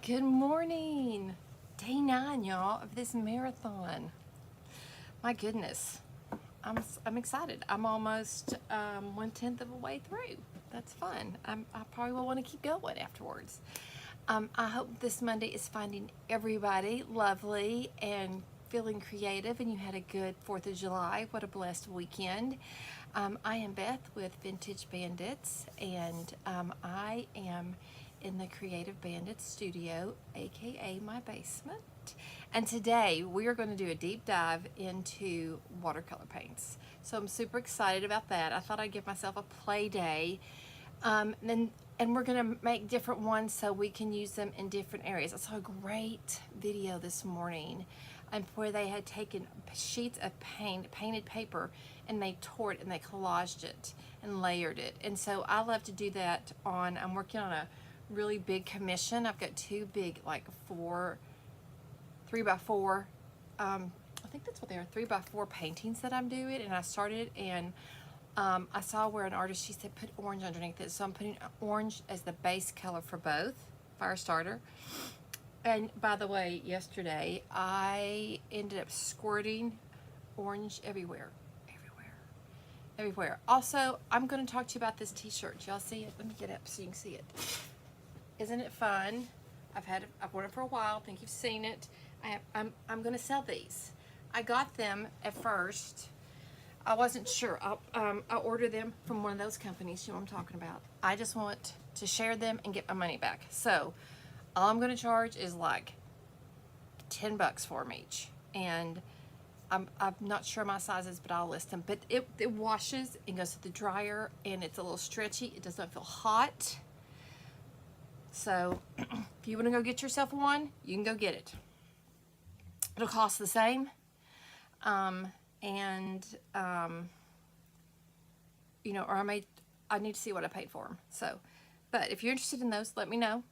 Good morning. Day 9, y'all, of this marathon. My goodness. I'm excited. I'm almost 1/10 of the way through. That's fun. I probably will want to keep going afterwards. I hope this Monday is finding everybody lovely and feeling creative, and you had a good 4th of July. What a blessed weekend. I am Beth with Vintage Bandits, and I am in the Creative Bandits studio, aka my basement. And today we are going to do a deep dive into watercolor paints. So I'm super excited about that. I thought I'd give myself a play day. And we're going to make different ones so we can use them in different areas. I saw a great video this morning where they had taken sheets of painted paper, and they tore it and they collaged it and layered it. And so I love to do that I'm working on a really big commission. I've got two big, like 3x4, I think that's what they are, 3x4 paintings that I'm doing. And I started, and I saw where an artist, she said put orange underneath it, so I'm putting orange as the base color for both. Fire starter. And by the way, yesterday I ended up squirting orange everywhere. Also, I'm going to talk to you about this t-shirt. Y'all see it? Let me get up so you can see it. Isn't it fun? I've worn it for a while. I think you've seen it. I'm going to sell these. I got them at first. I wasn't sure. I ordered them from one of those companies. You know what I'm talking about. I just want to share them and get my money back. So all I'm going to charge is like $10 for them each. And I'm not sure my sizes, but I'll list them. But it washes and goes to the dryer, and it's a little stretchy. It does not feel hot. So if you want to go get yourself one, you can go get it. It'll cost the same. You know, or I need to see what I paid for them. So, but if you're interested in those, let me know,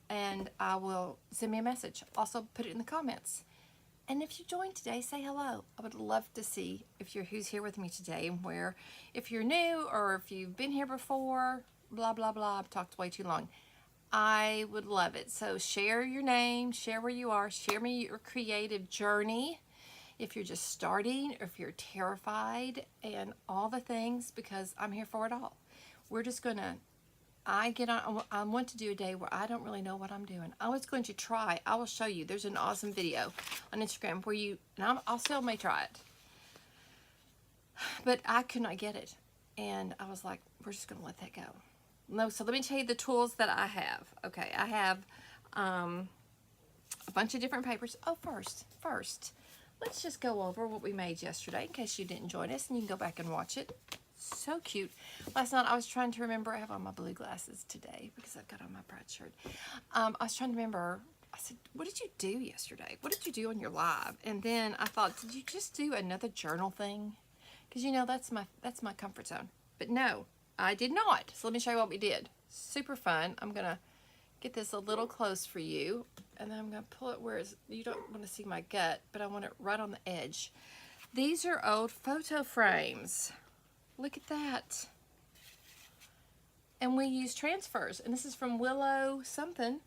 and I will send me a message. Also, put it in the comments. And if you joined today, say hello. I would love to see who's here with me today, and where, if you're new or if you've been here before, blah, blah, blah. I've talked way too long. I would love it. So share your name, share where you are, share me your creative journey. If you're just starting, or if you're terrified, and all the things, because I'm here for it all. We're just gonna, I want to do a day where I don't really know what I'm doing. I was going to try. I will show you. There's an awesome video on Instagram where I still may try it, but I could not get it. And I was like, we're just going to let that go. No, so let me tell you the tools that I have. Okay, I have a bunch of different papers. Oh, first, let's just go over what we made yesterday in case you didn't join us, and you can go back and watch it. So cute. Last night I was trying to remember. I have on my blue glasses today because I've got on my pride shirt. I was trying to remember. I said, what did you do yesterday? What did you do on your live? And then I thought, did you just do another journal thing? Because you know that's my comfort zone. But no, I did not. So let me show you what we did. Super fun. I'm gonna get this a little close for you, and then I'm gonna pull it where you don't want to see my gut, but I want it right on the edge. These are old photo frames. Look at that. And we use transfers. And this is from Willow something.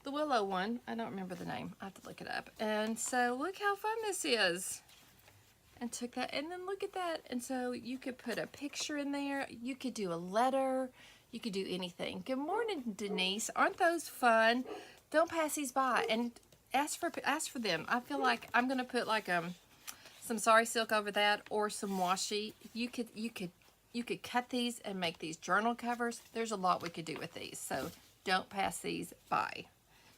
The Willow one. I don't remember the name. I have to look it up. And so look how fun this is. And took that. And then look at that. And so you could put a picture in there. You could do a letter. You could do anything. Good morning, Denise. Aren't those fun? Don't pass these by. And ask for them. I feel like I'm going to put like some sari silk over that, or some washi. You could cut these and make these journal covers. There's a lot we could do with these, so don't pass these by.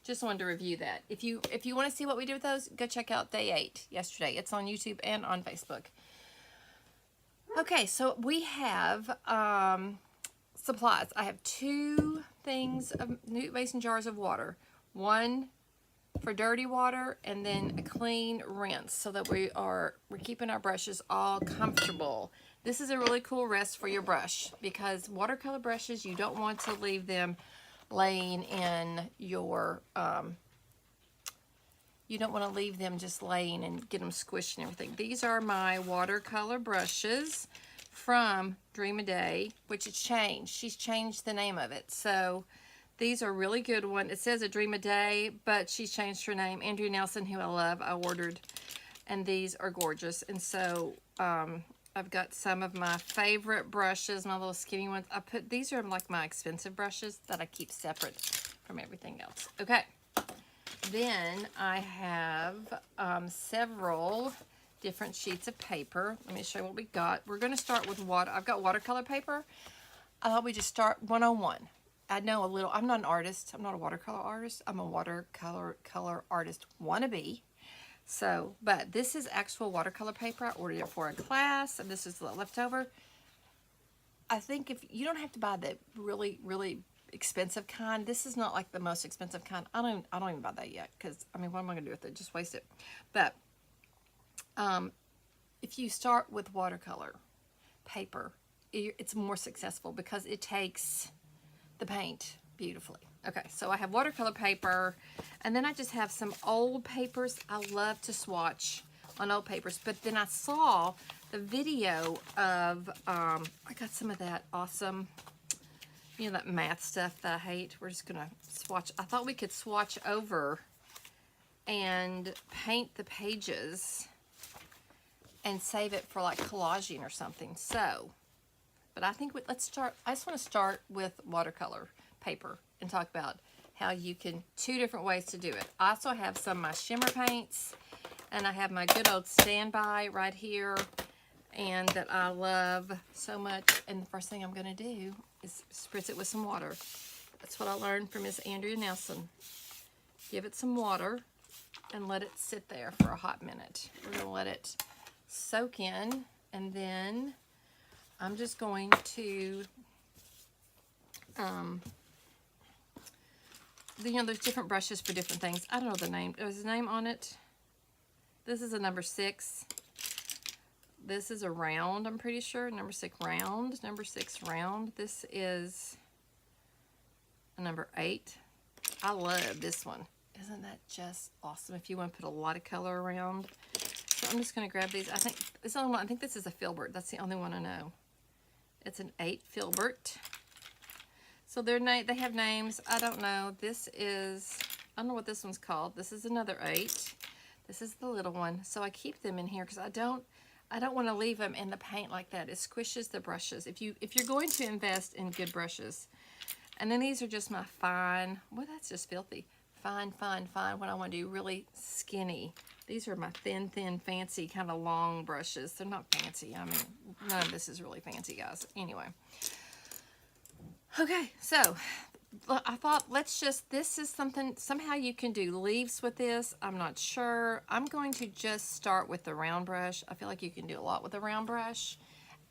Just wanted to review that. If you want to see what we did with those, go check out day 8 yesterday. It's on YouTube and on Facebook. Okay, so we have supplies. I have 2 things of new mason jars of water. One for dirty water, and then a clean rinse, so that we're keeping our brushes all comfortable. This is a really cool rest for your brush, because watercolor brushes, you don't want to leave them laying in your you don't want to leave them just laying and get them squished and everything. These are my watercolor brushes from Dream a Day, which has changed. She's changed the name of it. So These are really good one. It says A Dream a Day, but she's changed her name. Andrea Nelson, who I love, I ordered. And these are gorgeous. And so I've got some of my favorite brushes, my little skinny ones. These are like my expensive brushes that I keep separate from everything else. Okay. Then I have several different sheets of paper. Let me show you what we got. We're going to start with I've got watercolor paper. I thought we'd just start 101. I know a little. I'm not an artist. I'm not a watercolor artist. I'm a watercolor artist wannabe. So, but this is actual watercolor paper. I ordered it for a class, and this is the leftover. I think if you don't have to buy the really, really expensive kind. This is not like the most expensive kind. I don't even buy that yet, because I mean, what am I gonna do with it? Just waste it. But if you start with watercolor paper, it's more successful because it takes the paint beautifully. Okay, so I have watercolor paper, and then I just have some old papers. I love to swatch on old papers, but then I saw the video of I got some of that awesome, you know, that math stuff that I hate. We're just gonna swatch. I thought we could swatch over and paint the pages and save it for like collaging or something. So, but I think let's start. I just want to start with watercolor paper and talk about how you can, 2 different ways to do it. I also have some of my shimmer paints, and I have my good old standby right here, and that I love so much. And the first thing I'm going to do is spritz it with some water. That's what I learned from Miss Andrea Nelson. Give it some water and let it sit there for a hot minute. We're going to let it soak in, and then I'm just going to, you know, there's different brushes for different things. I don't know the name. There's a name on it. This is a number 6. This is a round, I'm pretty sure. Number 6 round. Number 6 round. This is a number 8. I love this one. Isn't that just awesome if you want to put a lot of color around? So I'm just going to grab these. I think this only one, I think this is a filbert. That's the only one I know. It's an 8 filbert. So they have names. I don't know. This is, I don't know what this one's called. This is another 8. This is the little one. So I keep them in here because I don't want to leave them in the paint like that. It squishes the brushes. If you're going to invest in good brushes. And then these are just my fine. Well, that's just filthy. Fine. What I want to do, really skinny. These are my thin, fancy, kind of long brushes. They're not fancy. I mean, none of this is really fancy, guys. Anyway. Okay, so I thought this is something, somehow you can do leaves with this. I'm not sure. I'm going to just start with the round brush. I feel like you can do a lot with a round brush.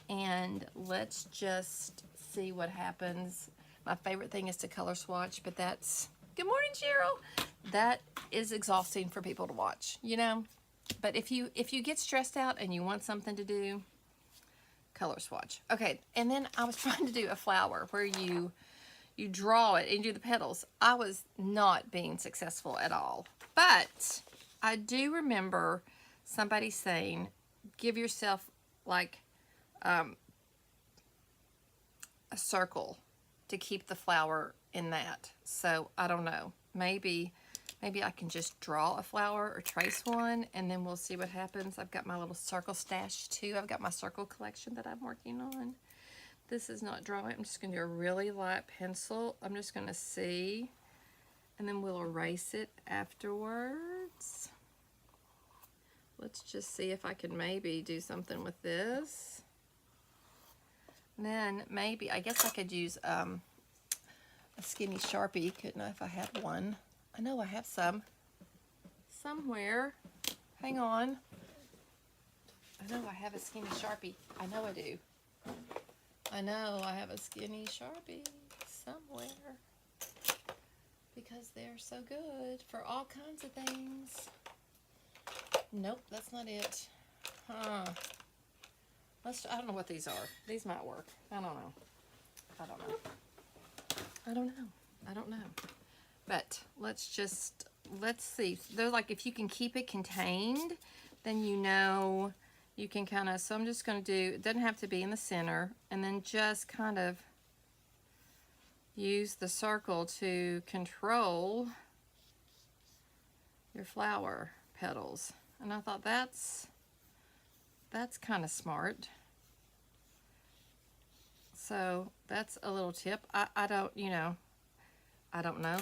And let's just see what happens. My favorite thing is to color swatch, but that's, good morning, Cheryl. That is exhausting for people to watch, you know. But if you get stressed out and you want something to do, color swatch. Okay, and then I was trying to do a flower where you draw it and do the petals. I was not being successful at all. But I do remember somebody saying, give yourself like a circle to keep the flower in that. So I don't know. Maybe I can just draw a flower or trace one, and then we'll see what happens. I've got my little circle stash too. I've got my circle collection that I'm working on. This is not drawing. I'm just going to do a really light pencil. I'm just going to see, and then we'll erase it afterwards. Let's just see if I can maybe do something with this. And then maybe, I guess I could use a skinny Sharpie, couldn't I, if I had one? I know I have some somewhere. Hang on. I know I have a skinny Sharpie. I know I do. I know I have a skinny Sharpie somewhere because they're so good for all kinds of things. Nope, that's not it. Huh. I don't know what these are. These might work. I don't know. But let's see. They're like, if you can keep it contained, then you know you can kind of, so I'm just going to do, it doesn't have to be in the center, and then just kind of, use the circle to control your flower petals. And I thought that's kind of smart. So that's a little tip. I don't, you know, I don't know.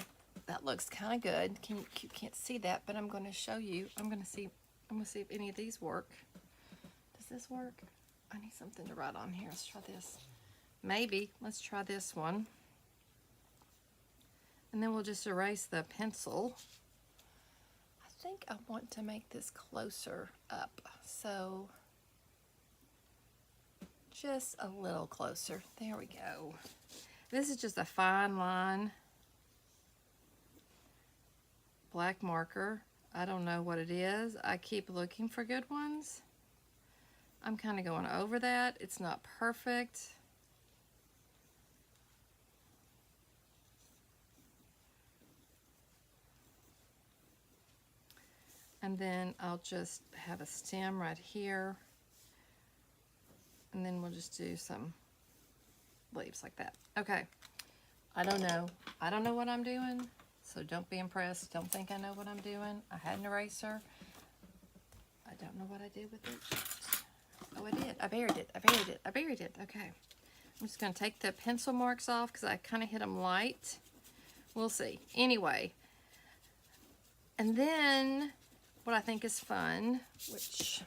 That looks kind of good. You can't see that, but I'm going to show you. I'm going to see if any of these work. Does this work? I need something to write on here. Let's try this. Maybe. Let's try this one. And then we'll just erase the pencil. I think I want to make this closer up. So just a little closer. There we go. This is just a fine line. Black marker. I don't know what it is. I keep looking for good ones. I'm kind of going over that. It's not perfect. And then I'll just have a stem right here. And then we'll just do some leaves like that. Okay. I don't know. I don't know what I'm doing. So don't be impressed. Don't think I know what I'm doing. I had an eraser. I don't know what I did with it. Oh, I did. I buried it. I buried it. I buried it. Okay. I'm just going to take the pencil marks off because I kind of hit them light. We'll see. Anyway. And then what I think is fun, which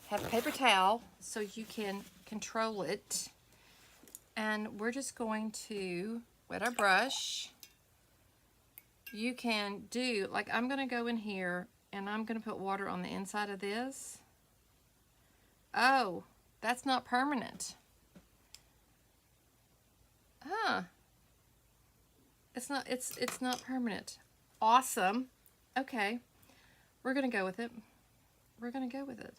have a paper towel so you can control it. And we're just going to wet our brush. You can do, like I'm going to go in here and I'm going to put water on the inside of this. Oh, that's not permanent. Huh. It's not permanent. Awesome. Okay. We're going to go with it. We're going to go with it.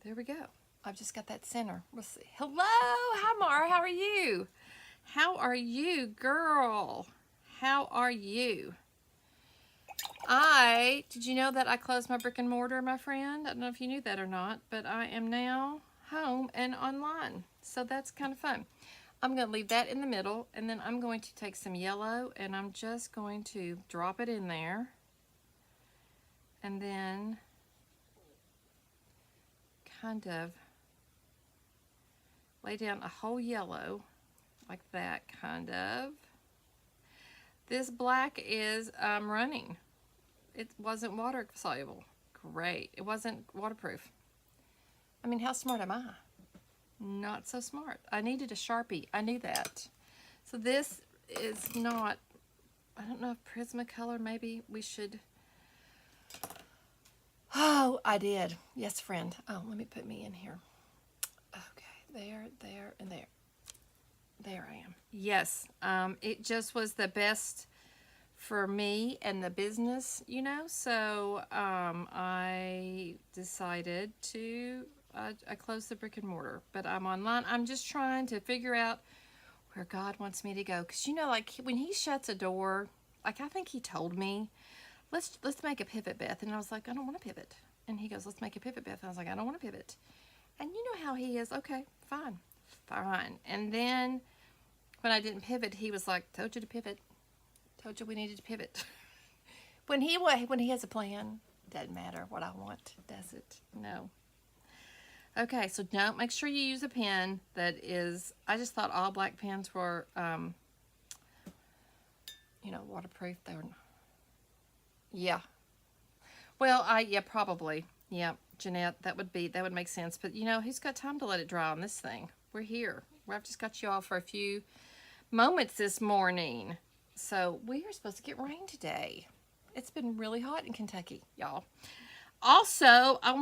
There we go. I've just got that center. We'll see. Hello. Hi, Mara. How are you? How are you, girl? How are you? Did you know that I closed my brick and mortar, my friend? I don't know if you knew that or not, but I am now home and online. So that's kind of fun. I'm going to leave that in the middle, and then I'm going to take some yellow, and I'm just going to drop it in there. And then kind of lay down a whole yellow like that, kind of. This black is running. It wasn't water soluble. Great. It wasn't waterproof. I mean, how smart am I? Not so smart. I needed a Sharpie. I knew that. So this is not, I don't know if Prismacolor, maybe we should. Oh, I did. Yes, friend. Oh, let me put me in here. Okay, there, and there. There I am. Yes, it just was the best for me and the business, you know, so I decided to, I closed the brick and mortar, but I'm online. I'm just trying to figure out where God wants me to go, because, you know, like when he shuts a door, like I think he told me, let's make a pivot, Beth, and I was like, I don't want to pivot, and he goes, let's make a pivot, Beth, and I was like, I don't want to pivot, and you know how he is. Okay, fine, and then when I didn't pivot, he was like, told you to pivot. Told you we needed to pivot. when he has a plan, doesn't matter what I want, does it? No. Okay, so don't, make sure you use a pen that is, I just thought all black pens were, you know, waterproof. They were, yeah. Well, yeah, probably. Yeah, Jeanette, that would make sense. But, you know, who's got time to let it dry on this thing? We're here. I've just got you all for a few moments this morning. So we are supposed to get rain today. It's been really hot in Kentucky, y'all. Also, I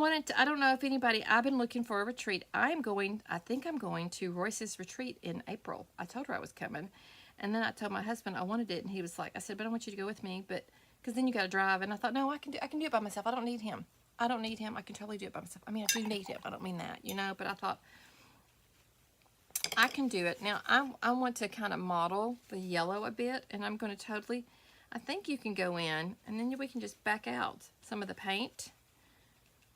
don't know if anybody, I've been looking for a retreat. I think I'm going to Royce's retreat in April. I told her I was coming. And then I told my husband I wanted it, and he was like, I said, but I want you to go with me, but, because then you got to drive. And I thought, no, I can do it by myself. I don't need him. I don't need him. I can totally do it by myself. I mean, I do need him. I don't mean that, you know, but I thought, I can do it. Now, I want to kind of model the yellow a bit, and I'm going to totally, I think you can go in, and then we can just back out some of the paint.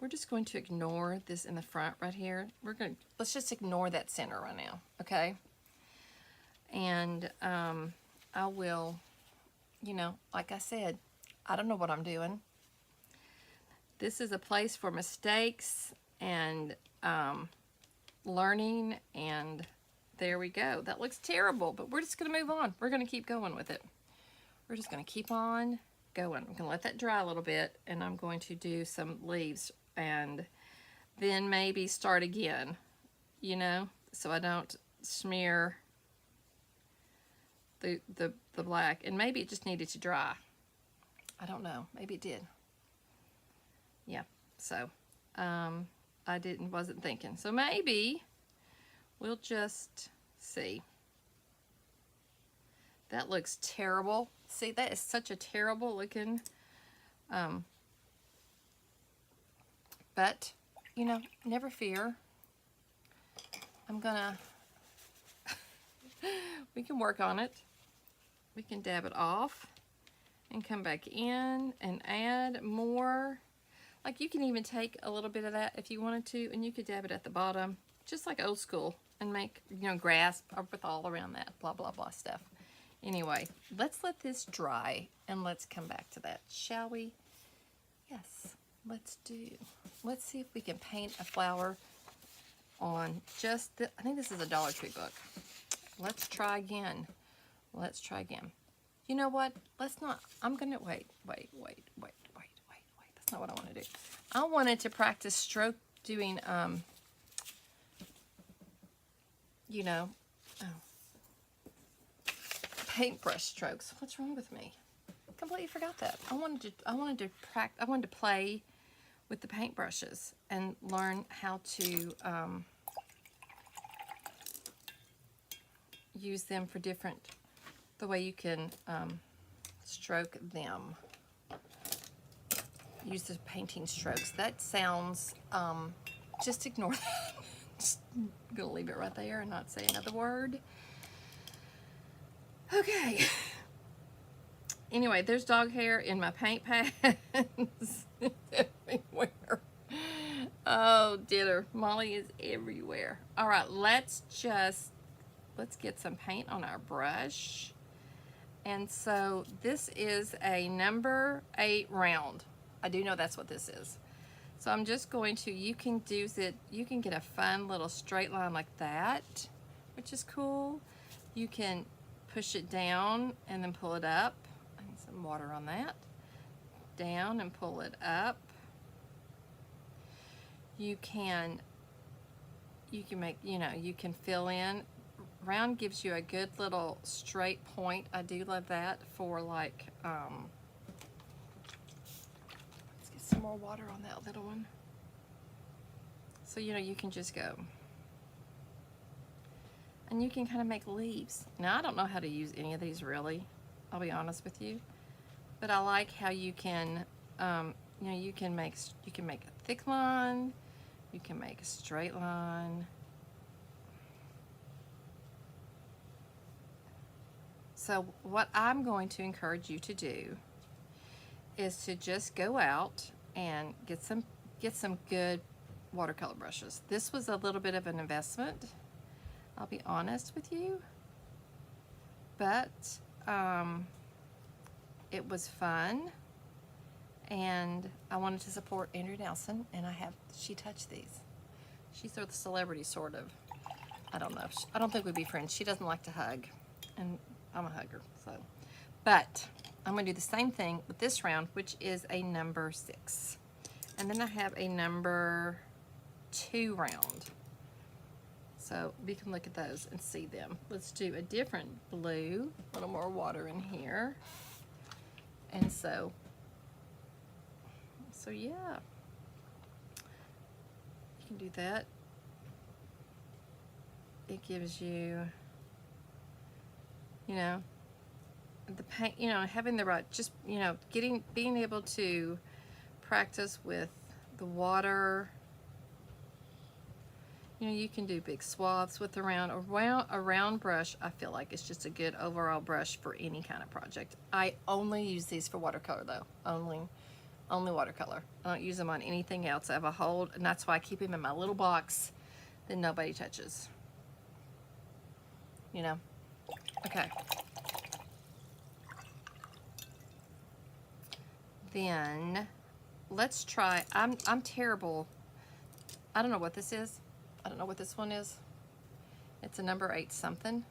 We're just going to ignore this in the front right here. Let's just ignore that center right now, okay? And I will, you know, like I said, I don't know what I'm doing. This is a place for mistakes and learning, and there we go. That looks terrible, but we're just going to move on. We're going to keep going with it. We're just going to keep on going. I'm going to let that dry a little bit, and I'm going to do some leaves and then maybe start again, you know, so I don't smear the black. And maybe it just needed to dry. I don't know. Maybe it did. Yeah. So I wasn't thinking. So maybe we'll just see. That looks terrible. See, that is such a terrible looking, but, you know, never fear. I'm gonna, we can work on it. We can dab it off and come back in and add more. Like, you can even take a little bit of that if you wanted to, and you could dab it at the bottom, just like old school, and make, you know, grass with all around that, blah, blah, blah stuff. Anyway, let's let this dry, and let's come back to that, shall we? Yes, let's see if we can paint a flower on just I think this is a Dollar Tree book. Let's try again. Let's try again. You know what? Let's not, I'm gonna, wait. That's not what I want to do. I wanted to practice stroke doing, you know, paintbrush strokes. What's wrong with me? Completely forgot that. I wanted to play with the paintbrushes and learn how to use them for the way you can stroke them. Use the painting strokes. That sounds, just ignore that. Just gonna leave it right there and not say another word. Okay. Anyway, there's dog hair in my paint pads. Everywhere. Oh, dinner. Molly is everywhere. All right, let's get some paint on our brush. And so this is a number 8 round. I do know that's what this is. So I'm just going to, you can get a fun little straight line like that, which is cool. You can push it down and then pull it up. I need some water on that. Down and pull it up. You can make, you know, you can fill in. Round gives you a good little straight point. I do love that for like, let's get some more water on that little one. So, you know, you can just go. And you can kind of make leaves. Now, I don't know how to use any of these really, I'll be honest with you. But I like how you can, you know, you can make a thick line, you can make a straight line. So what I'm going to encourage you to do is to just go out and get some good watercolor brushes. This was a little bit of an investment, I'll be honest with you, but it was fun, and I wanted to support Andrea Nelson, and she touched these. She's a celebrity, sort of. I don't know. I don't think we'd be friends. She doesn't like to hug, and I'm a hugger, so. But I'm gonna do the same thing with this round, which is a number 6. And then I have a number 2 round. So we can look at those and see them. Let's do a different blue, a little more water in here. And so yeah, you can do that. It gives you, you know, the paint, you know, having the right, just, you know, being able to practice with the water. You know, you can do big swaths with a round brush. I feel like it's just a good overall brush for any kind of project. I only use these for watercolor though, only watercolor. I don't use them on anything else. I have a hold, and that's why I keep them in my little box that nobody touches. You know, Okay. Then let's try, I'm terrible. I don't know what this is. I don't know what this one is. It's a number 8 something.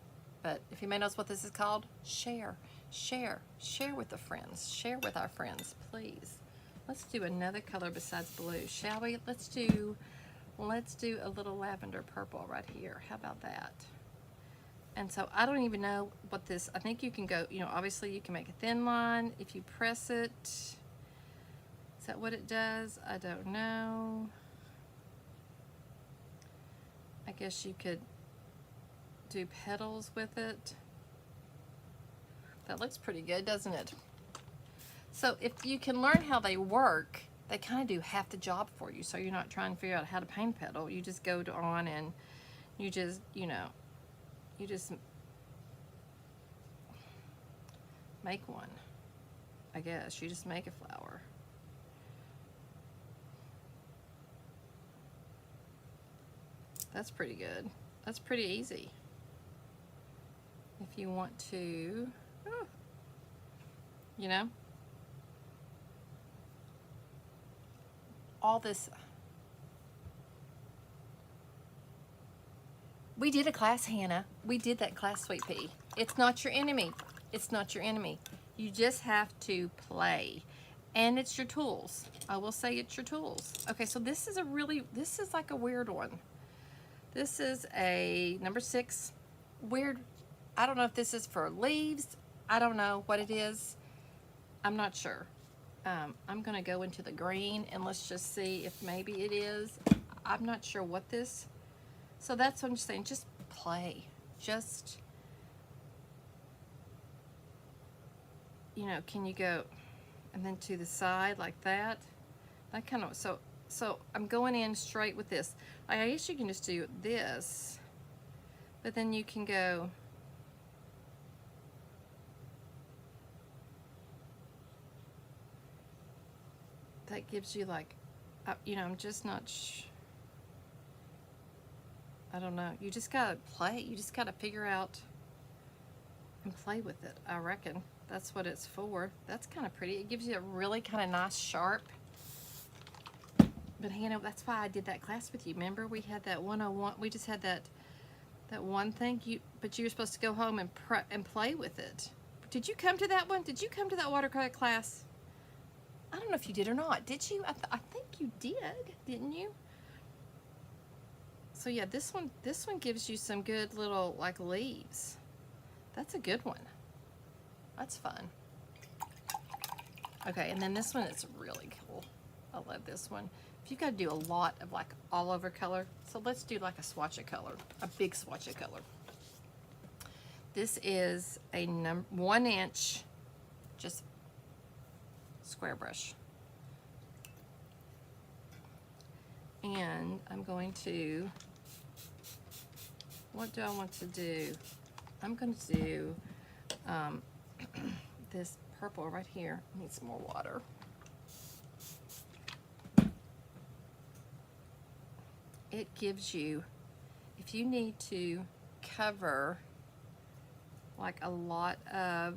But if anybody knows what this is called, share. Share. Share with the friends. Share with our friends, please. Let's do another color besides blue, shall we? Let's do a little lavender purple right here. How about that? And so I don't even know what this, I think you can go, you know, obviously you can make a thin line if you press it. Is that what it does? I don't know. I guess you could do petals with it. That looks pretty good, doesn't it? So if you can learn how they work, they kind of do half the job for you. So you're not trying to figure out how to paint a petal. You just go on and you just, you know, you just make one. I guess you just make a flower. That's pretty good. That's pretty easy. If you want to, you know, all this. We did a class, Hannah. We did that class, Sweet Pea. It's not your enemy. It's not your enemy. You just have to play. And it's your tools. I will say it's your tools. Okay, so this is like a weird one. This is a number 6 weird. I don't know if this is for leaves. I don't know what it is. I'm not sure. I'm gonna go into the green and let's just see if maybe it is. I'm not sure what this. So that's what I'm saying. Just play. Just, you know, can you go and then to the side like that? That kind of, so I'm going in straight with this. I guess you can just do this, but then you can go that gives you like, you know, I'm just not I don't know. You just gotta play. You just gotta figure out and play with it. I reckon that's what it's for. That's kind of pretty. It gives you a really kind of nice sharp. But Hannah, that's why I did that class with you. Remember, we had that 101. We just had that one thing. But you were supposed to go home and play with it. Did you come to that one? Did you come to that watercolor class? I don't know if you did or not. Did you? I think you did, didn't you? So yeah, this one gives you some good little like leaves. That's a good one. That's fun. Okay, and then this one is really cool. I love this one. If you've got to do a lot of like all over color, so let's do like a swatch of color, a big swatch of color. This is a 1 inch, just square brush. And I'm going to, what do I want to do? I'm going to do this purple right here. I need some more water. It gives you, if you need to cover like a lot of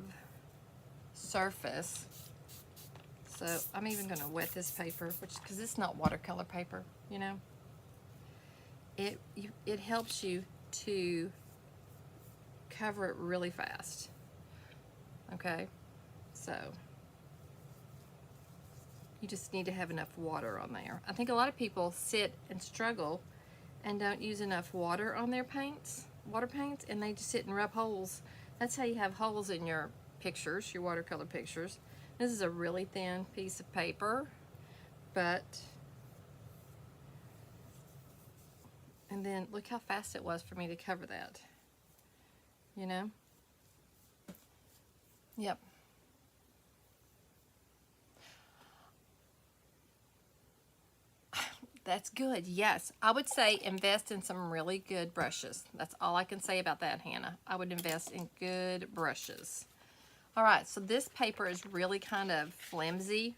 surface, so I'm even going to wet this paper, because it's not watercolor paper, you know. It helps you to cover it really fast. Okay, so you just need to have enough water on there. I think a lot of people sit and struggle and don't use enough water on their paints, water paints, and they just sit and rub holes. That's how you have holes in your pictures, your watercolor pictures. This is a really thin piece of paper, but, and then look how fast it was for me to cover that, you know? Yep. That's good, yes. I would say invest in some really good brushes. That's all I can say about that, Hannah. I would invest in good brushes. All right, so this paper is really kind of flimsy,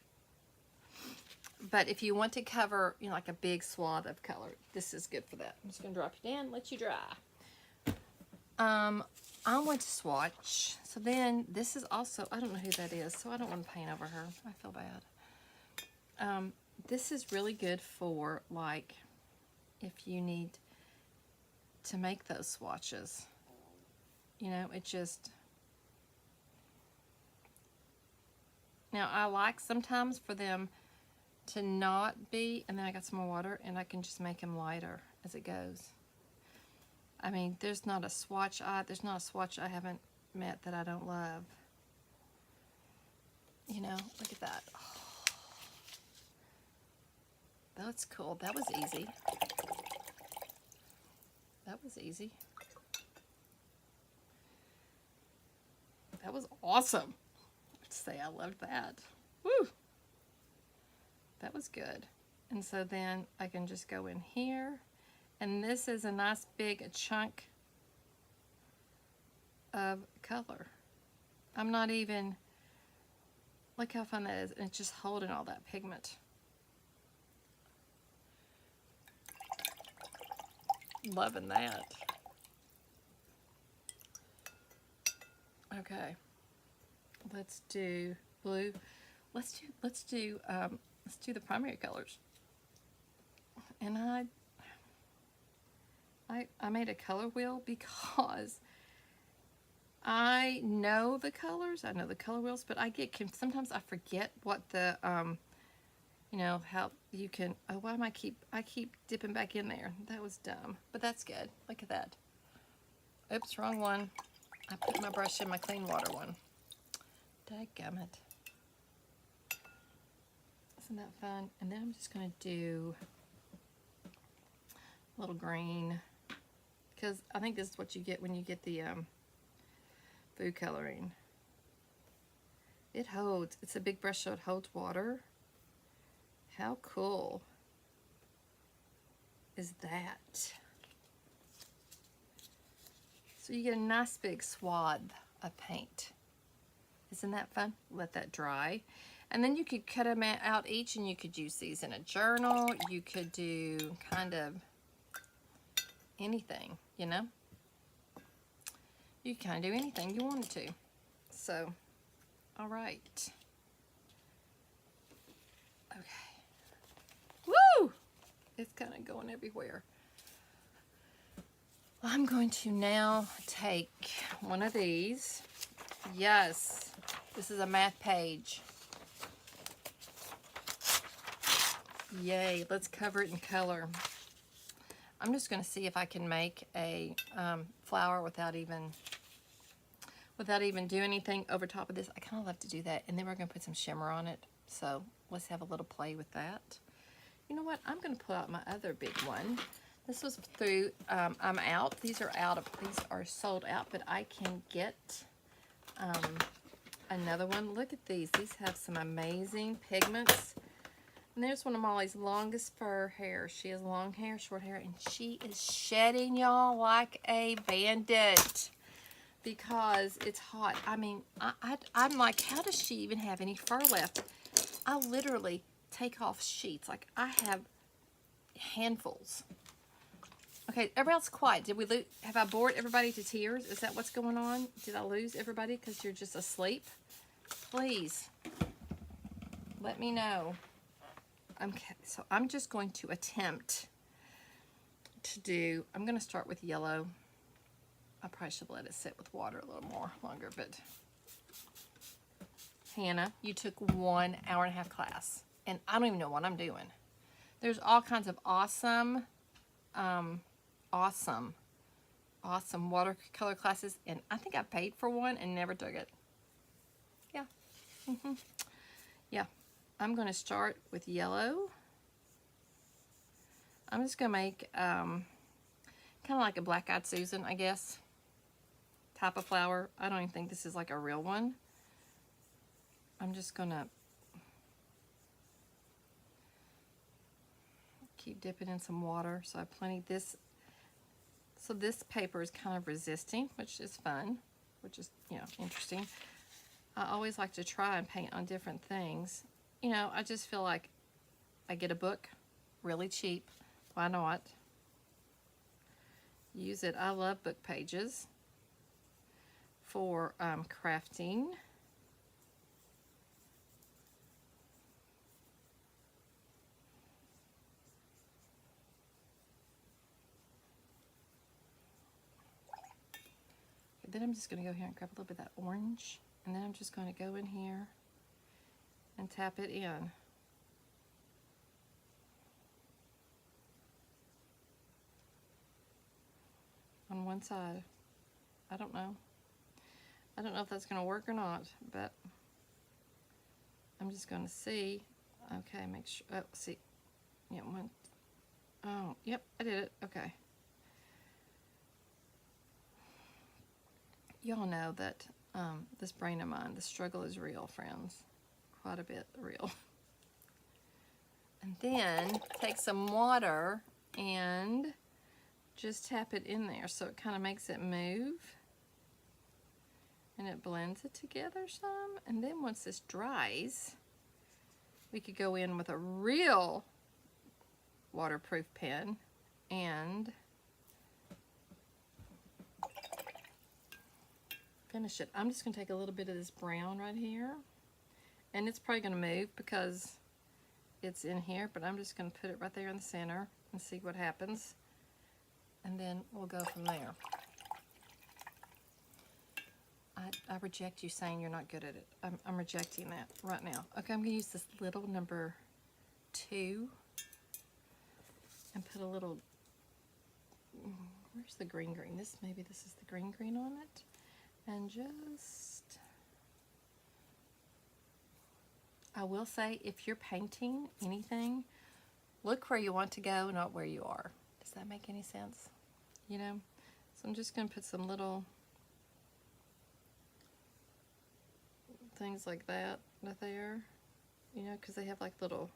but if you want to cover, you know, like a big swath of color, this is good for that. I'm just gonna drop it in, let you dry. I want to swatch. So then this is also, I don't know who that is, so I don't want to paint over her. I feel bad. This is really good for, like, if you need to make those swatches. You know, it just... Now, I like sometimes for them to not be, and then I got some more water, and I can just make them lighter as it goes. I mean, there's not a swatch I haven't met that I don't love. You know, look at that. Oh, that's cool. That was easy. That was easy. That was awesome. Let's say I loved that. Woo! That was good. And so then I can just go in here. And this is a nice big chunk of color. I'm not even... Look how fun that is. And it's just holding all that pigment. Loving that. Okay. Let's do blue. Let's do the primary colors. And I made a color wheel because I know the colors. I know the color wheels, but sometimes I forget what the you know, how you can... Oh, why am I keep dipping back in there? That was dumb, but that's good. Look at that. Oops, wrong one. I put my brush in my clean water one. Dadgummit. Isn't that fun? And then I'm just going to do a little green, because I think this is what you get when you get the food coloring. It holds. It's a big brush, so it holds water. How cool is that? So you get a nice big swath of paint. Isn't that fun? Let that dry. And then you could cut them out each, and you could use these in a journal. You could do kind of anything, you know? You can kind of do anything you wanted to. So, all right. Okay. Woo! It's kind of going everywhere. I'm going to now take one of these. Yes, this is a math page. Yay, let's cover it in color. I'm just going to see if I can make a flower without even doing anything over top of this. I kind of love to do that. And then we're going to put some shimmer on it. So let's have a little play with that. You know what? I'm going to pull out my other big one. This was through, I'm out. These are sold out, but I can get another one. Look at these. These have some amazing pigments. And there's one of Molly's longest fur hair. She has long hair, short hair, and she is shedding, y'all, like a bandit because it's hot. I mean, I'm like, how does she even have any fur left? I literally take off sheets. Like, I have handfuls. Okay, everyone's quiet. Did we lose? Have I bored everybody to tears? Is that what's going on? Did I lose everybody because you're just asleep? Please, let me know. Okay, so I'm just going to attempt to do, I'm going to start with yellow. I probably should let it sit with water a little more longer, but Hannah, you took 1 hour-and-a-half class, and I don't even know what I'm doing. There's all kinds of awesome watercolor classes, and I think I paid for one and never took it. Yeah. Yeah. I'm going to start with yellow. I'm just going to make kind of like a black-eyed Susan, I guess, type of flower. I don't even think this is like a real one. I'm just going to keep dipping in some water. So I have plenty of this. So this paper is kind of resisting, which is fun, which is, you know, interesting. I always like to try and paint on different things. You know, I just feel like I get a book really cheap. Why not? Use it. I love book pages. for crafting. Then I'm just going to go here and grab a little bit of that orange, and then I'm just going to go in here and tap it in. On one side. I don't know. I don't know if that's going to work or not, but I'm just going to see. Okay, make sure. Oh, see. Yeah, one. Oh, yep, I did it. Okay. Y'all know that this brain of mine, the struggle is real, friends. Quite a bit real. And then take some water and just tap it in there so it kind of makes it move. And it blends it together some. And then once this dries, we could go in with a real waterproof pen and finish it. I'm just going to take a little bit of this brown right here, and it's probably going to move because it's in here, but I'm just going to put it right there in the center and see what happens, and then we'll go from there. I reject you saying you're not good at it. I'm rejecting that right now. Okay, I'm going to use this little number 2 and put a little, where's the green? Maybe this is the green on it. And just, I will say, if you're painting anything, look where you want to go, not where you are. Does that make any sense? You know? So I'm just going to put some little things like that right there, you know, because they have like little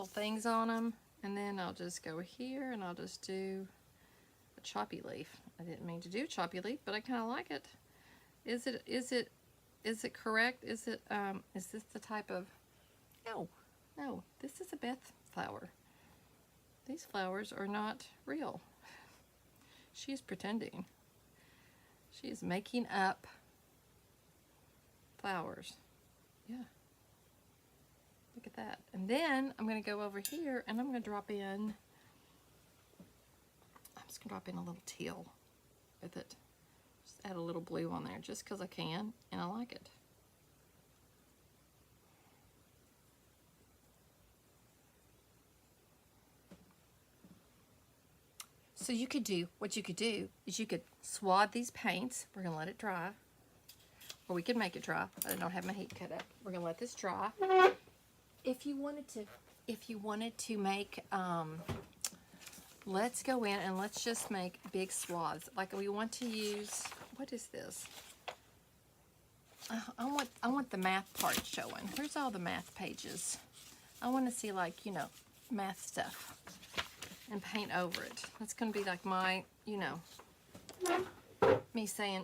things on them. And then I'll just go here and I'll just do a choppy leaf. I didn't mean to do choppy leaf, but I kind of like it. Is it correct? Is this the type of, no, this is a Beth flower. These flowers are not real. She's pretending. She is making up flowers. Yeah. Look at that. And then I'm going to go over here and I'm going to drop in, a little teal with it. Just add a little blue on there just because I can and I like it. So what you could do is you could swab these paints. We're going to let it dry. Or we could make it dry. I don't have my heat cut up. We're going to let this dry. If you wanted to make, let's go in and let's just make big swaths. Like we want to use, what is this? I want the math part showing. Where's all the math pages? I want to see, like, you know, math stuff and paint over it. That's going to be like my, you know, me saying,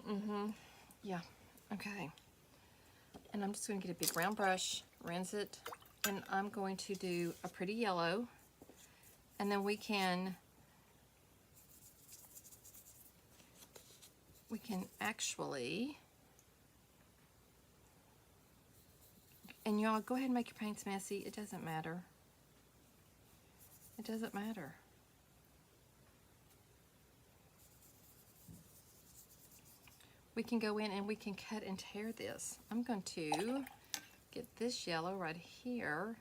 yeah, okay. And I'm just going to get a big round brush, rinse it, and I'm going to do a pretty yellow, and then we can actually, and y'all go ahead and make your paints messy. It doesn't matter. It doesn't matter. We can go in and we can cut and tear this. I'm going to get this yellow right here.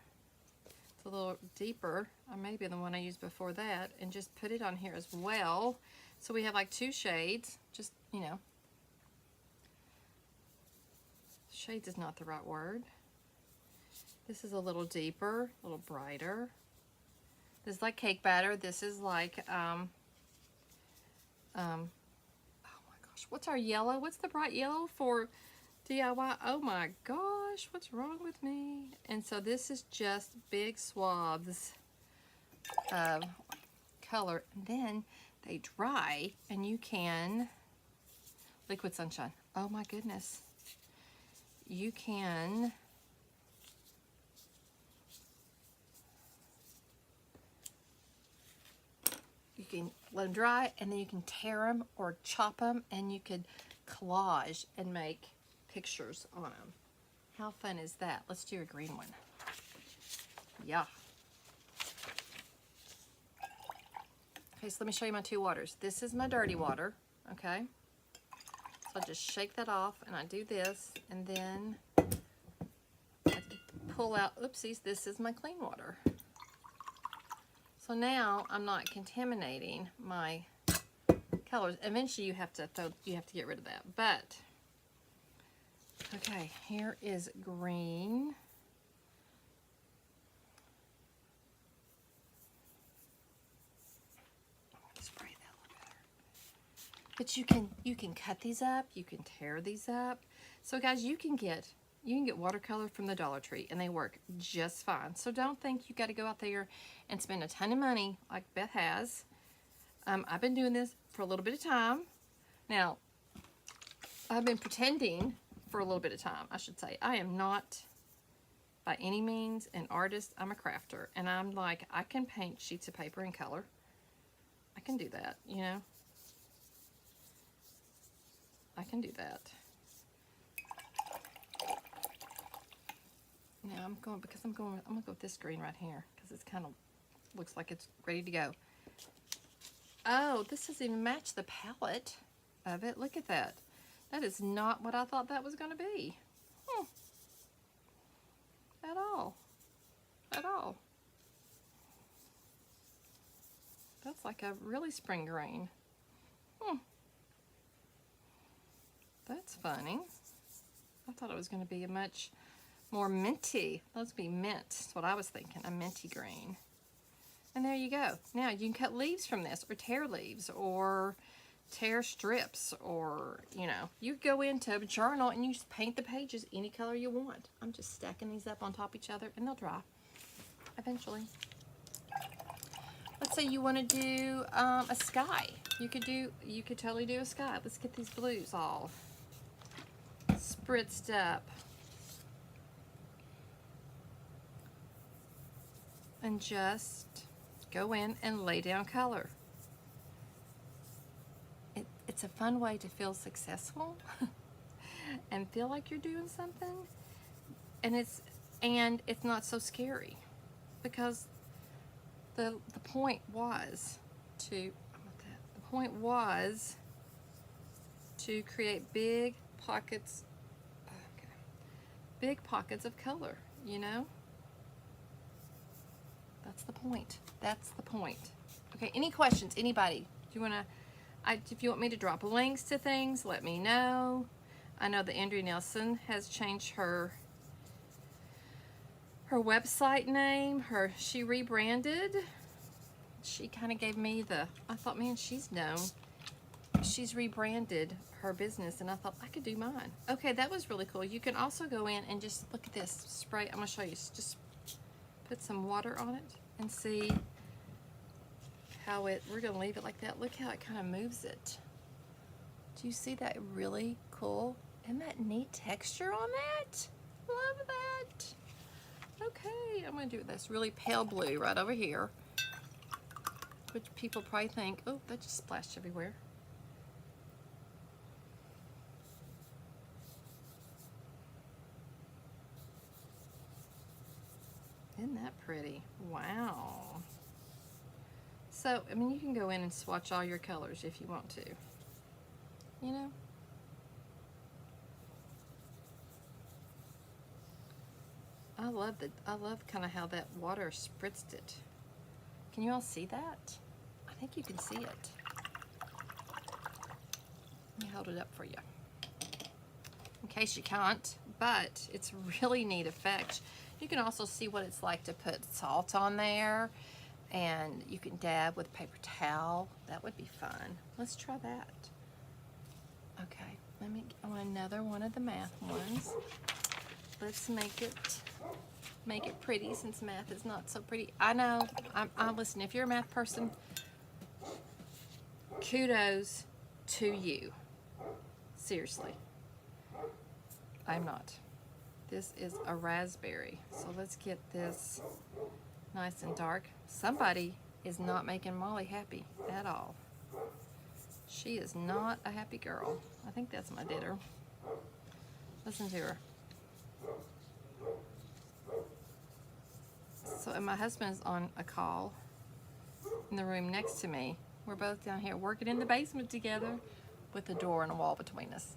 It's a little deeper, or maybe the one I used before that, and just put it on here as well. So we have like 2 shades, just, you know. Shades is not the right word. This is a little deeper, a little brighter. This is like cake batter. This is like, oh my gosh, what's our yellow? What's the bright yellow for DIY? Oh my gosh, what's wrong with me? And so this is just big swabs of color. And then they dry and you can, liquid sunshine. Oh my goodness. You can let them dry, and then you can tear them or chop them, and you could collage and make pictures on them. How fun is that? Let's do a green one. Yeah. Okay, so let me show you my two waters. This is my dirty water, okay? So I just shake that off, and I do this, and then I pull out, oopsies, this is my clean water. So now I'm not contaminating my colors. Eventually you have to get rid of that. But okay, here is green. Spray that a little better. But you can cut these up, you can tear these up. So guys, you can get watercolor from the Dollar Tree, and they work just fine. So don't think you got to go out there and spend a ton of money like Beth has. I've been doing this for a little bit of time. Now, I've been pretending for a little bit of time, I should say. I am not by any means an artist. I'm a crafter, and I'm like, I can paint sheets of paper in color. I can do that, you know. I can do that. Now I'm gonna go with this green right here because it's kind of looks like it's ready to go. Oh, this doesn't even match the palette of it. Look at that. That is not what I thought that was going to be. At all. At all. That's like a really spring green. That's funny. I thought it was going to be a much more minty. Let's be mint. That's what I was thinking. A minty green. And there you go. Now you can cut leaves from this, or tear leaves, or tear strips, or, you know, you go into a journal and you just paint the pages any color you want. I'm just stacking these up on top of each other, and they'll dry eventually. Let's say you want to do a sky. You could totally do a sky. Let's get these blues all spritzed up. And just go in and lay down color. It's a fun way to feel successful and feel like you're doing something. And it's not so scary, because the point was to create big pockets of color, you know? That's the point. That's the point. Okay, any questions? Anybody? Do you want to, if you want me to drop links to things, let me know. I know that Andrea Nelson has changed her website name. She rebranded. She kind of gave me I thought, man, she's rebranded her business, and I thought I could do mine. Okay, that was really cool. You can also go in and just look at this spray. I'm going to show you. Just put some water on it and see how we're going to leave it like that. Look how it kind of moves it. Do you see that really cool? Isn't that neat texture on that? Love that. Okay, I'm going to do this really pale blue right over here, which people probably think, oh, that just splashed everywhere. Isn't that pretty? Wow. So, I mean, you can go in and swatch all your colors if you want to. You know? I love kind of how that water spritzed it. Can you all see that? I think you can see it. Let me hold it up for you, in case you can't, but it's really neat effect. You can also see what it's like to put salt on there, and you can dab with a paper towel. That would be fun. Let's try that. Okay, I want another one of the math ones. Let's make it pretty, since math is not so pretty. I know, listen, if you're a math person, kudos to you. Seriously. I'm not. This is a raspberry. So let's get this nice and dark. Somebody is not making Molly happy at all. She is not a happy girl. I think that's my ditter. Listen to her. So, and my husband's on a call in the room next to me. We're both down here working in the basement together with a door and a wall between us.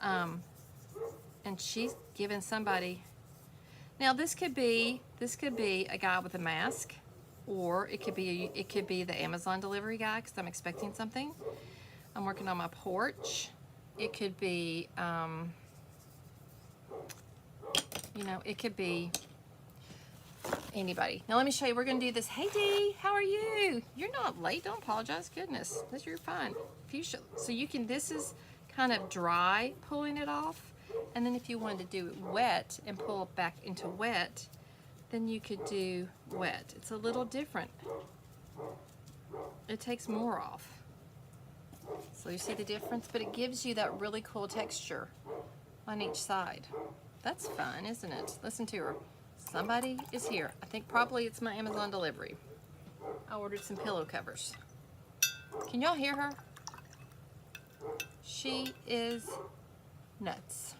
And she's giving somebody. Now this could be a guy with a mask, or it could be the Amazon delivery guy because I'm expecting something. I'm working on my porch. It could be, you know, it could be anybody. Now let me show you. We're gonna do this. Hey Dee, how are you? You're not late. Don't apologize. Goodness, you're fine. Fuchsia. So you can. This is kind of dry, pulling it off, and then if you wanted to do it wet and pull it back into wet, then you could do wet. It's a little different. It takes more off. So you see the difference, but it gives you that really cool texture on each side. That's fun, isn't it? Listen to her. Somebody is here. I think probably it's my Amazon delivery. I ordered some pillow covers. Can y'all hear her? She is nuts.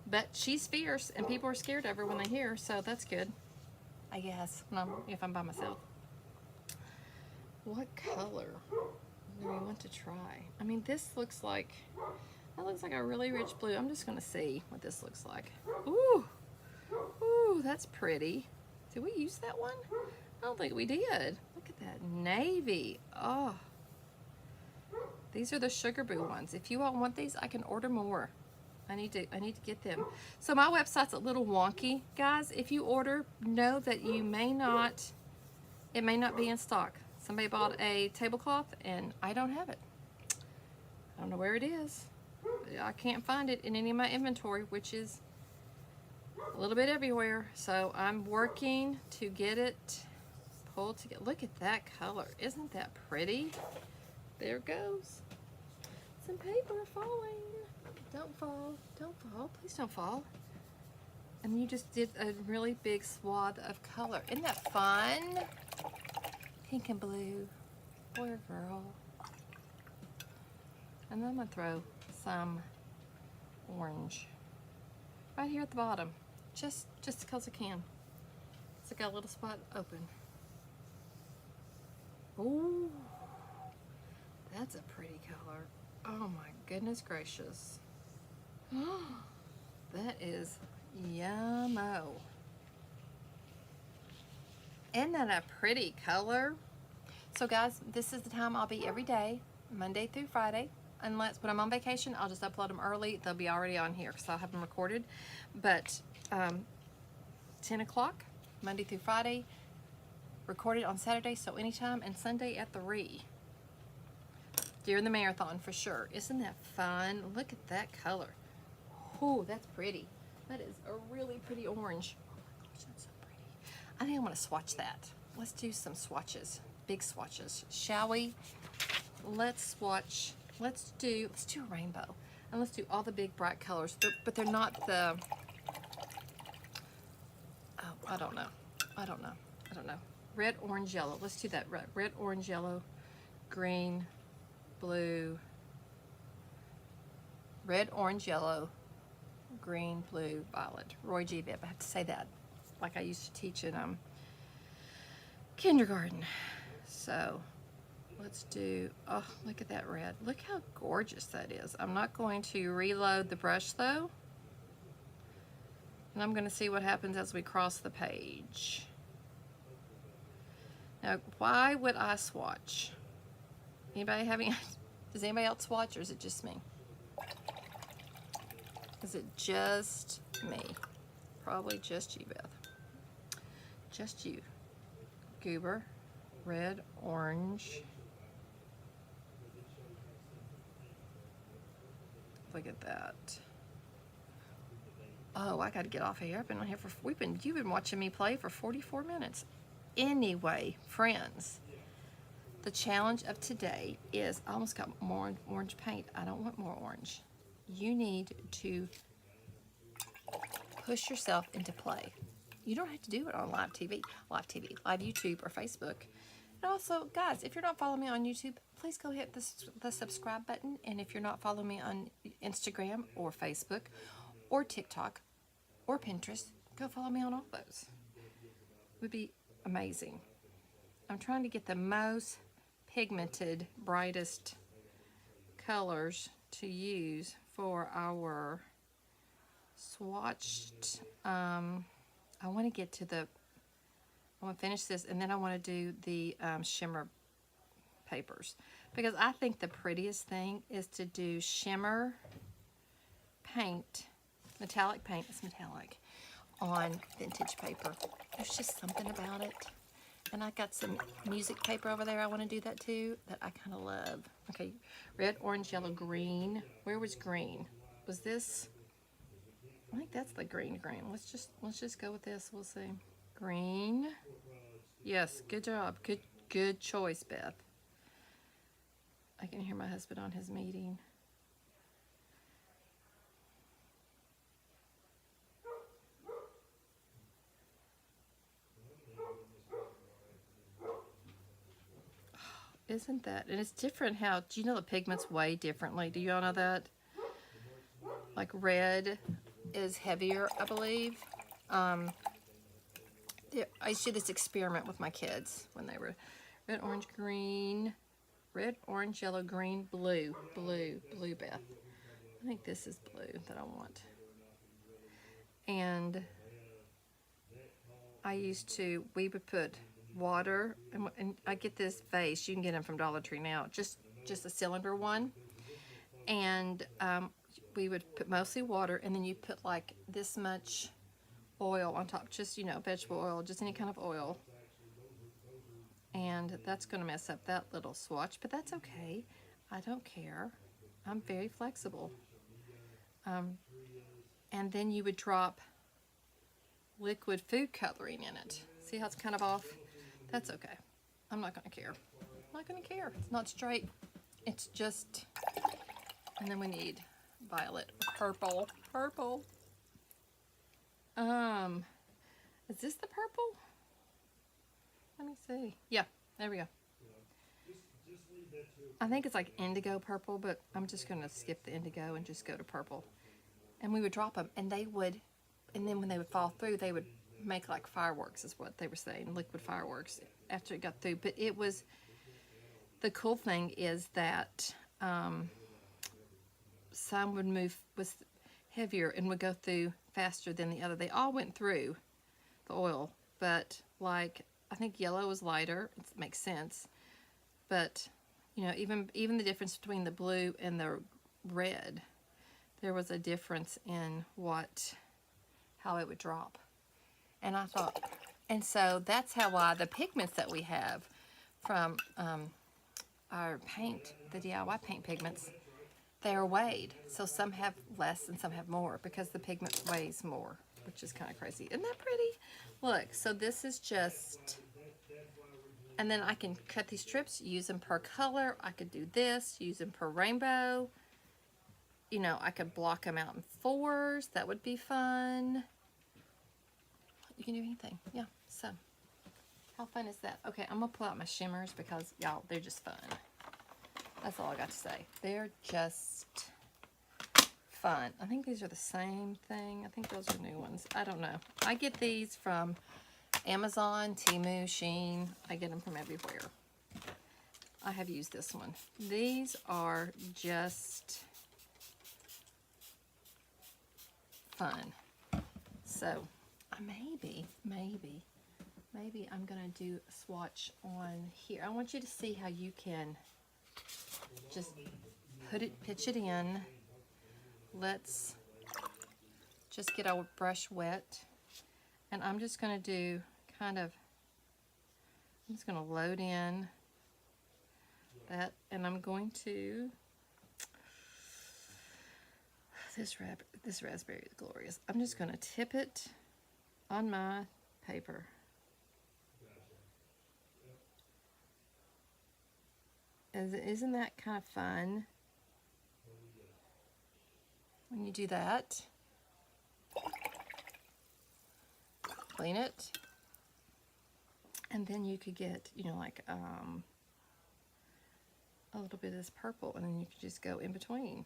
But she's fierce, and people are scared of her when they hear her, so that's good, I guess, if I'm by myself. What color do we want to try? I mean, that looks like a really rich blue. I'm just going to see what this looks like. Ooh, that's pretty. Did we use that one? I don't think we did. Look at that navy. Oh, these are the Sugar Boo ones. If you all want these, I can order more. I need to get them. So my website's a little wonky, guys. If you order, know that it may not be in stock. Somebody bought a tablecloth and I don't have it. I don't know where it is. I can't find it in any of my inventory, which is a little bit everywhere. So I'm working to get it pulled together. Look at that color. Isn't that pretty? There it goes. Some paper falling. Don't fall. Don't fall. Please don't fall. And you just did a really big swath of color. Isn't that fun? Pink and blue. Boy or girl. And then I'm going to throw some orange right here at the bottom. Just because I can. So I got a little spot open. Ooh. That's a pretty color. Oh my goodness gracious. That is yummo. Isn't that a pretty color? So guys, this is the time I'll be every day, Monday through Friday. Unless when I'm on vacation, I'll just upload them early. They'll be already on here because I'll have them recorded. But 10 o'clock, Monday through Friday, recorded on Saturday, so anytime, and Sunday at 3. During the marathon for sure. Isn't that fun? Look at that color. Oh, that's pretty. That is a really pretty orange. Oh my gosh, that's so pretty. I think I want to swatch that. Let's do some swatches. Big swatches. Shall we? Let's swatch. Let's do a rainbow. And let's do all the big bright colors. But they're not the... Oh, I don't know. Red, orange, yellow. Let's do that. Red, orange, yellow, green, blue, red, orange, yellow, green, blue, violet. Roy G. Bibb. I have to say that like I used to teach in kindergarten. So let's do, oh, look at that red. Look how gorgeous that is. I'm not going to reload the brush though. And I'm going to see what happens as we cross the page. Now, why would I swatch? Does anybody else swatch, or is it just me? Is it just me? Probably just you, Beth. Just you. Goober, red, orange. Look at that. Oh, I got to get off of here. I've been on here you've been watching me play for 44 minutes. Anyway, friends, the challenge of today is, I almost got more orange paint. I don't want more orange. You need to push yourself into play. You don't have to do it on live YouTube or Facebook. But also, guys, if you're not following me on YouTube, please go hit the subscribe button. And if you're not following me on Instagram or Facebook or TikTok or Pinterest, go follow me on all those. It would be amazing. I'm trying to get the most pigmented, brightest colors to use for our swatched. I want to get to the, I want to finish this, and then I want to do the shimmer papers, because I think the prettiest thing is to do shimmer paint, metallic paint, it's metallic, on vintage paper. There's just something about it. And I got some music paper over there I want to do that too, that I kind of love. Okay, red, orange, yellow, green. Where was green? Was this? I think that's the green. Let's just go with this. We'll see. Green. Yes, good job. Good choice, Beth. I can hear my husband on his meeting. Isn't that? And it's different how, do you know the pigments weigh differently? Do you all know that? Like red is heavier, I believe. I used to do this experiment with my kids when they were red, orange, green, red, orange, yellow, green, blue, Beth. I think this is blue that I want. And we would put water, and I get this vase, you can get them from Dollar Tree now, just a cylinder one, and we would put mostly water, and then you put like this much oil on top, just, you know, vegetable oil, just any kind of oil, and that's going to mess up that little swatch, but that's okay. I don't care. I'm very flexible. And then you would drop liquid food coloring in it. See how it's kind of off? That's okay. I'm not going to care. I'm not going to care. It's not straight. It's just... And then we need violet, purple. Is this the purple? Let me see. Yeah, there we go. I think it's like indigo purple, but I'm just going to skip the indigo and just go to purple. And we would drop them, and they would, and then when they would fall through, they would make like fireworks, is what they were saying, liquid fireworks after it got through. But it was, the cool thing is that some would move, was heavier and would go through faster than the other. They all went through the oil, but like I think yellow was lighter. It makes sense. But you know, even the difference between the blue and the red, there was a difference in how it would drop. And I thought, and so that's how the pigments that we have from our paint, the DIY paint pigments, they're weighed. So some have less and some have more because the pigment weighs more, which is kind of crazy. Isn't that pretty? Look, so this is just, and then I can cut these strips, use them per color. I could do this, use them per rainbow. You know, I could block them out in 4s. That would be fun. You can do anything. Yeah, so how fun is that? Okay, I'm going to pull out my shimmers because, y'all, they're just fun. That's all I got to say. They're just fun. I think these are the same thing. I think those are new ones. I don't know. I get these from Amazon, Temu, Shein. I get them from everywhere. I have used this one. These are just fun. So maybe I'm gonna do a swatch on here. I want you to see how you can just pitch it in. Let's just get our brush wet, and I'm just gonna do I'm just gonna load in that, and I'm going to, this raspberry is glorious. I'm just gonna tip it on my paper. Isn't that kind of fun when you do that? Clean it. And then you could get, you know, like a little bit of this purple, and then you could just go in between.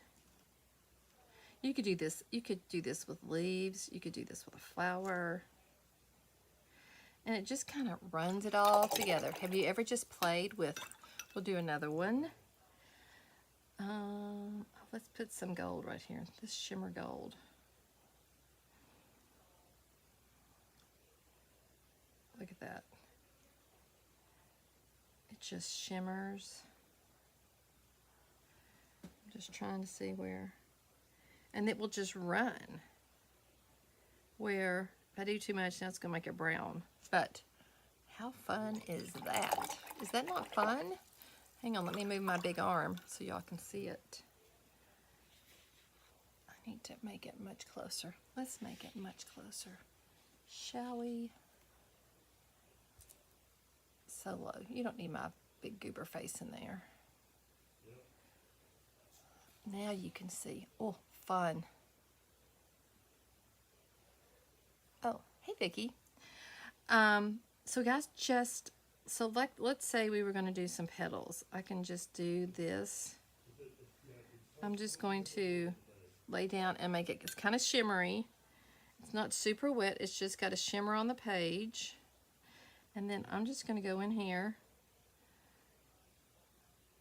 You could do this. You could do this with leaves. You could do this with a flower. And it just kind of runs it all together. Have you ever just played with, we'll do another one. Let's put some gold right here. This shimmer gold. Look at that. It just shimmers. I'm just trying to see where. And it will just run. Where if I do too much, now it's going to make it brown. But how fun is that? Is that not fun? Hang on, let me move my big arm so y'all can see it. I need to make it much closer. Let's make it much closer. Shall we? So low. You don't need my big goober face in there. Now you can see. Oh, fun. Oh, hey Vicki. So guys, just let's say we were going to do some petals. I can just do this. I'm just going to lay down and make it. It's kind of shimmery. It's not super wet. It's just got a shimmer on the page. And then I'm just going to go in here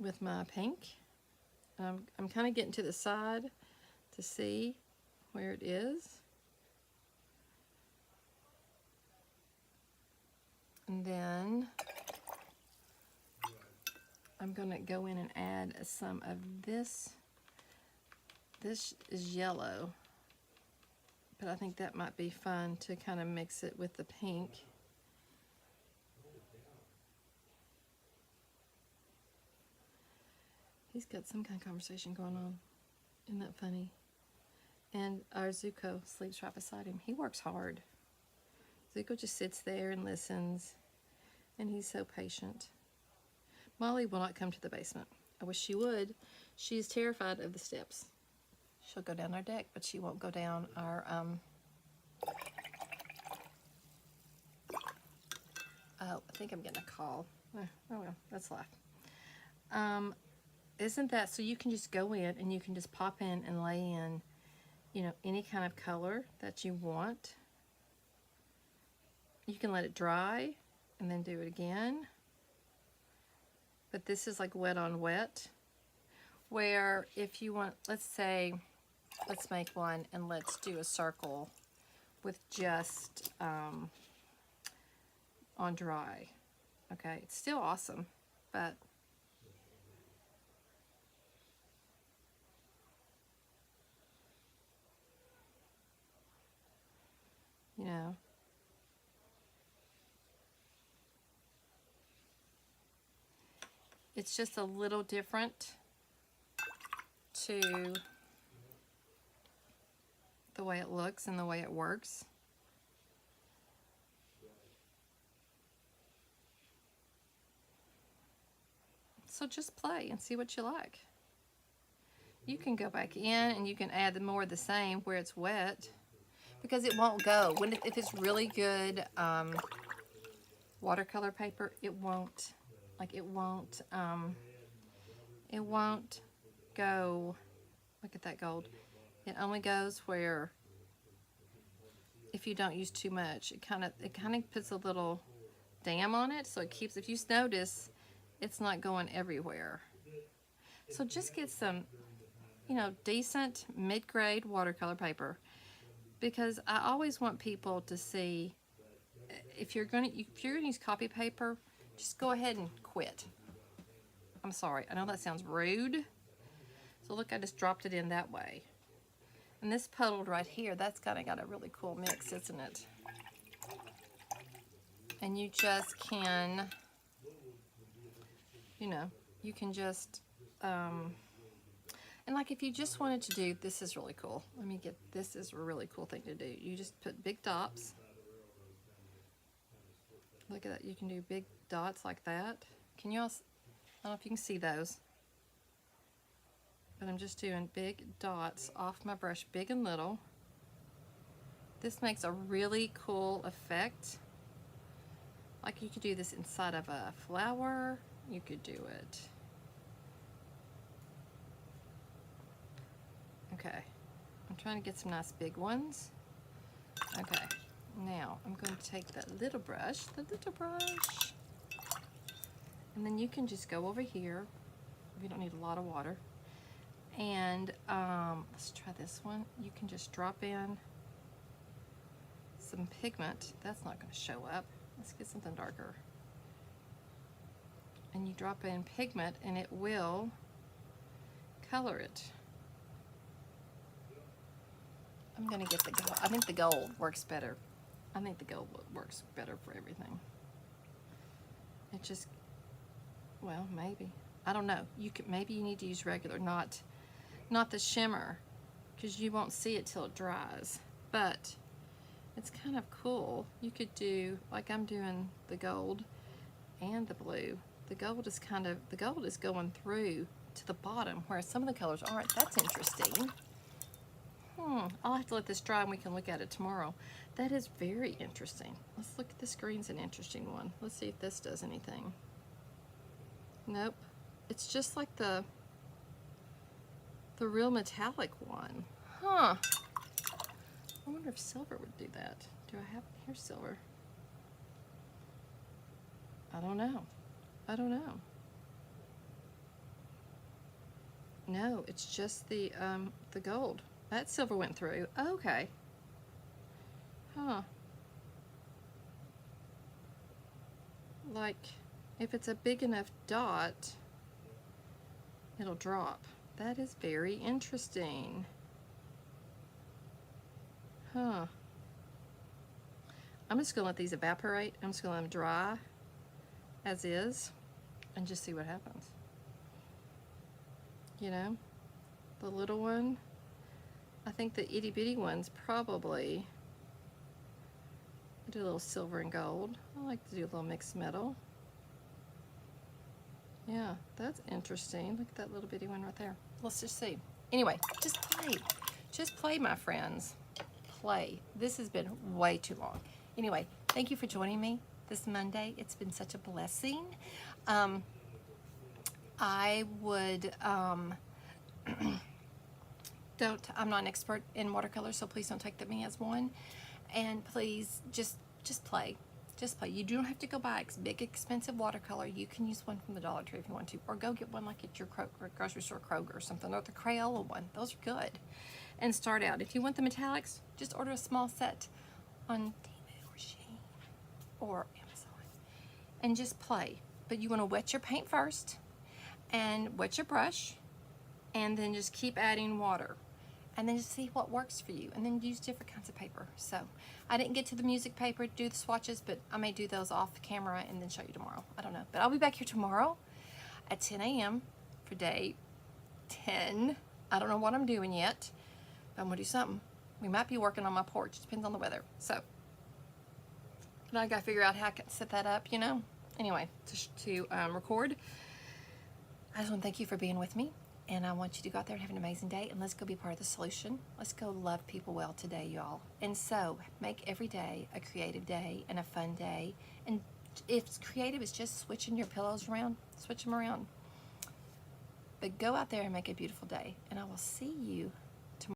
with my pink. I'm kind of getting to the side to see where it is. And then I'm going to go in and add some of this. This is yellow, but I think that might be fun to kind of mix it with the pink. He's got some kind of conversation going on. Isn't that funny? And our Zuko sleeps right beside him. He works hard. Zuko just sits there and listens, and he's so patient. Molly will not come to the basement. I wish she would. She's terrified of the steps. She'll go down our deck, but she won't go down our, oh, I think I'm getting a call. Oh well, that's life. Isn't that, so you can just go in and you can just pop in and lay in, you know, any kind of color that you want. You can let it dry and then do it again. But this is like wet on wet, where if you want, let's say, let's make one and let's do a circle with just on dry. Okay, it's still awesome, but you know, it's just a little different to the way it looks and the way it works. So just play and see what you like. You can go back in and you can add more of the same where it's wet, because it won't go. If it's really good watercolor paper, it won't go. Look at that gold. It only goes where, if you don't use too much, it kind of puts a little dam on it, so it keeps, if you notice, it's not going everywhere. So just get some, you know, decent mid-grade watercolor paper, because I always want people to see, if you're gonna use copy paper, just go ahead and quit. I'm sorry, I know that sounds rude. So look, I just dropped it in that way. And this puddled right here, that's kind of got a really cool mix, isn't it? And you just can, you know, you can just, and like if you just wanted to do, this is really cool. Let me get, this is a really cool thing to do. You just put big dots. Look at that, you can do big dots like that. Can you all, I don't know if you can see those. But I'm just doing big dots off my brush, big and little. This makes a really cool effect Like you could do this inside of a flower. You could do it. Okay. I'm trying to get some nice big ones. Okay. Now I'm going to take that little brush, and then you can just go over here. We don't need a lot of water. And let's try this one. You can just drop in some pigment. That's not going to show up. Let's get something darker. And you drop in pigment and it will color it. I'm going to get the gold. I think the gold works better. I think the gold works better for everything. It just, well, maybe. I don't know. You could, maybe you need to use regular, not the shimmer, because you won't see it till it dries. But it's kind of cool. You could do, like I'm doing the gold and the blue. The gold is going through to the bottom, whereas some of the colors aren't. That's interesting. I'll have to let this dry and we can look at it tomorrow. That is very interesting. Let's look at this green's an interesting one. Let's see if this does anything. Nope. It's just like the real metallic one. Huh. I wonder if silver would do that. Do I have, here's silver. I don't know. I don't know. No, it's just the gold. That silver went through. Okay. Huh. Like, if it's a big enough dot, it'll drop. That is very interesting. Huh. I'm just gonna let these evaporate. I'm just gonna let them dry as is and just see what happens. You know, the little one, I think the itty bitty ones probably do a little silver and gold. I like to do a little mixed metal. Yeah, that's interesting. Look at that little bitty one right there. Let's just see. Anyway, just play. Just play, my friends. Play. This has been way too long. Anyway, thank you for joining me this Monday. It's been such a blessing. I would, I'm not an expert in watercolor, so please don't take me as one. And please just play. Just play. You don't have to go buy big expensive watercolor. You can use one from the Dollar Tree if you want to, or go get one like at your grocery store, Kroger or something, or the Crayola one. Those are good. And start out. If you want the metallics, just order a small set on Temu or Shein or Amazon, and just play. But you want to wet your paint first, and wet your brush, and then just keep adding water. And then just see what works for you, and then use different kinds of paper. So I didn't get to the music paper to do the swatches, but I may do those off camera and then show you tomorrow. I don't know, but I'll be back here tomorrow at 10 a.m. for day 10. I don't know what I'm doing yet, but I'm gonna do something. We might be working on my porch, depends on the weather. So now I gotta figure out how I can set that up, you know. Anyway, to record, I just want to thank you for being with me. And I want you to go out there and have an amazing day, and let's go be part of the solution. Let's go love people well today, y'all. And so make every day a creative day and a fun day. And if it's creative, it's just switching your pillows around, switch them around. But go out there and make a beautiful day. And I will see you